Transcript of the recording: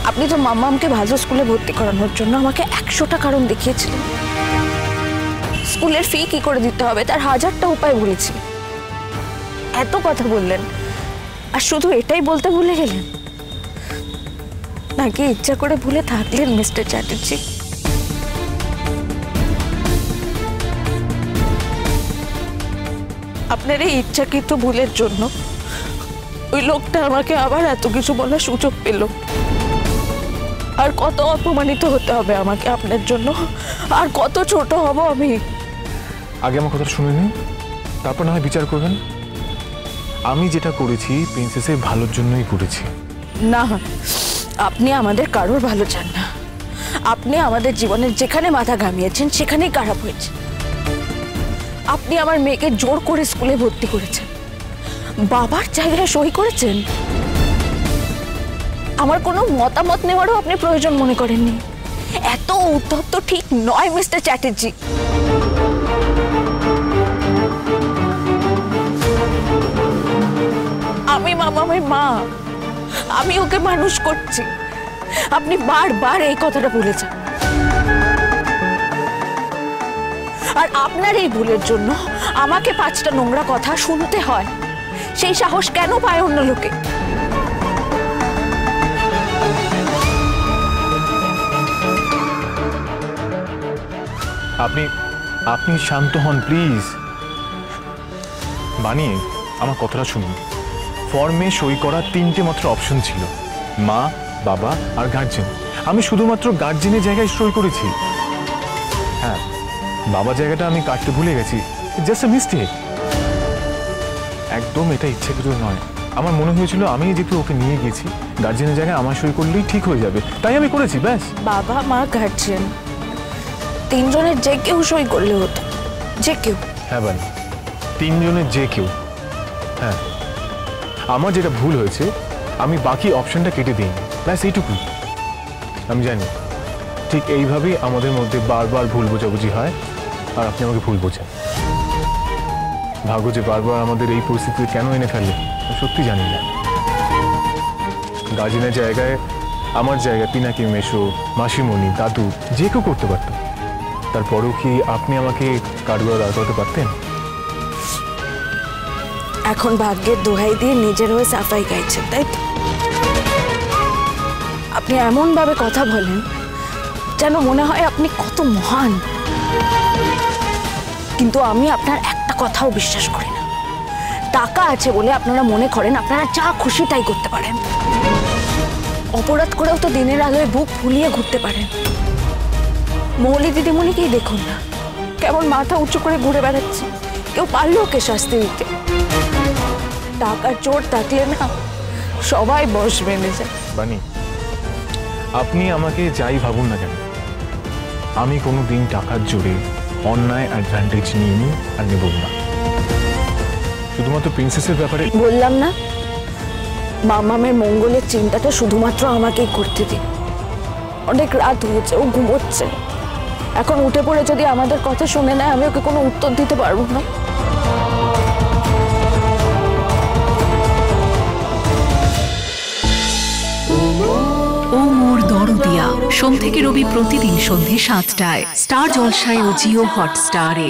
আপনি তো মাম্মামকে ভালো স্কুলে ভর্তি করানোর জন্য আমাকে 100টা কারণ দেখিয়েছিলেন। স্কুলের ফি কি করে দিতে হবে তার 1000টা উপায় বলেছি। এত কথা বললেন আর শুধু এটাই বলতে ভুলে গেলেন নাকি ইচ্ছা করে ভুলে থাকলেন মিস্টার চ্যাটার্জি? আপনার এই ইচ্ছাকৃত ভুলের জন্য ওই লোকটা আমাকে আবার এত কিছু বলার সুযোগ পেল। আর কত অপমানিত হতে হবে আমাকে আপনার জন্য, আর কত ছোট হব আমি। আগে আমার কথা শুনে নিন, তারপর না হয় বিচার করবেন। আমি যেটা করেছি প্রিন্সেসের ভালোর জন্যই করেছি। না, আপনি আমাদের কারোর ভালো চান না। আপনি আমাদের জীবনের যেখানে মাথা ঘামিয়েছেন সেখানেই খারাপ হয়েছে। আপনি আমার মেয়েকে জোর করে স্কুলে ভর্তি করেছেন, বাবার জায়গায় সই করেছেন। আমার কোনো মতামত নেওয়ারও আপনি প্রয়োজন মনে করেননি। এত উদ্ধত ঠিক নয় মিস্টার চ্যাটার্জি। আমি মামামের মা, আমি ওকে মানুষ করছি। আপনি বারবার এই কথাটা বলেছেন, আর আপনার এই ভুলের জন্য আমাকে 5টা নোংরা কথা শুনতে হয়। সেই সাহস কেন পায় অন্য লোকে? আপনি শান্ত হন প্লিজ। বানি, আমার কথাটা শুনুন। ফর্মে সই করা 3টে মাত্র অপশন ছিল, মা, বাবা আর গার্জেন। আমি শুধুমাত্র গার্জেনের জায়গায় সই করেছি। হ্যাঁ, বাবা জায়গাটা আমি কাটতে ভুলে গেছি, জাস্ট এ মিস্টেক। একদম এটা ইচ্ছাকৃত নয়। আমার মনে হয়েছিল আমি যেহেতু ওকে নিয়ে গেছি, গার্জেনের জায়গায় আমার সই করলেই ঠিক হয়ে যাবে, তাই আমি করেছি, ব্যাস। বাবা, মা, গার্জেন 3 জনের যে কেউ সই করলে হতো, যে কেউ। হ্যাঁ বানি, 3 জনের যে কেউ। হ্যাঁ, আমার যেটা ভুল হয়েছে আমি বাকি অপশনটা কেটে দিইনি, ব্যাস এইটুকুই। আমি জানি ঠিক এইভাবেই আমাদের মধ্যে বারবার ভুল বোঝাবুঝি হয়, আর আপনি আমাকে ভুল বোঝেন। ভাগ্য যে বারবার আমাদের এই পরিস্থিতিতে কেন এনে ফেলে সত্যি জানি না। গার্জেনের জায়গায় আমার জায়গায় পিনাকি, মেশো, মাসিমণি, দাদু যে কেউ করতে পারত। তারপরেও কি আপনি আমাকে কাঠগড়া দাঁড় করাতে পারতেন? এখন ভাগ্যের দোহাই দিয়ে নিজের হয়ে সাফাই গাইছেন, তাই তো? আপনি এমন ভাবে কথা বলেন যেন মনে হয় আপনি কত মহান। কিন্তু আমি আপনার একটা কথাও বিশ্বাস করি না। টাকা আছে বলে আপনারা মনে করেন আপনারা যা খুশি তাই করতে পারেন। অপরাধ করেও তো দিনের আলোয় বুক ফুলিয়ে ঘুরতে পারেন। মৌলি দিদিমণিকেই দেখুন না, কেমন মাথা উঁচু করে ঘুরে বেড়াচ্ছে। কেউ পারলো ওকে শাস্তি দিতে? টাকার চোট থাকলে না সবাই বশ মেনে যায়। বানি, আপনি আমাকে যাই ভাবুন না কেন, আমি কোনোদিন টাকার জোরে অন্যায় অ্যাডভান্টেজ নিইনি আর নেব না। শুধুমাত্র প্রিন্সেসের ব্যাপারে বললাম না, মামামের মঙ্গলের চিন্তাটা শুধুমাত্র আমাকেই করতে দিন। অনেক রাত হয়েছে, ও ঘুমোচ্ছে। এখন উঠে পড়ে যদি আমাদের কথা শুনে নেয়, আমি ওকে কোনো উত্তর দিতে পারবো না। ও মোর দরদিয়া, সোম থেকে রবি প্রতিদিন সন্ধ্যে 7টায় স্টার জলসায় ও জিও হটস্টারে।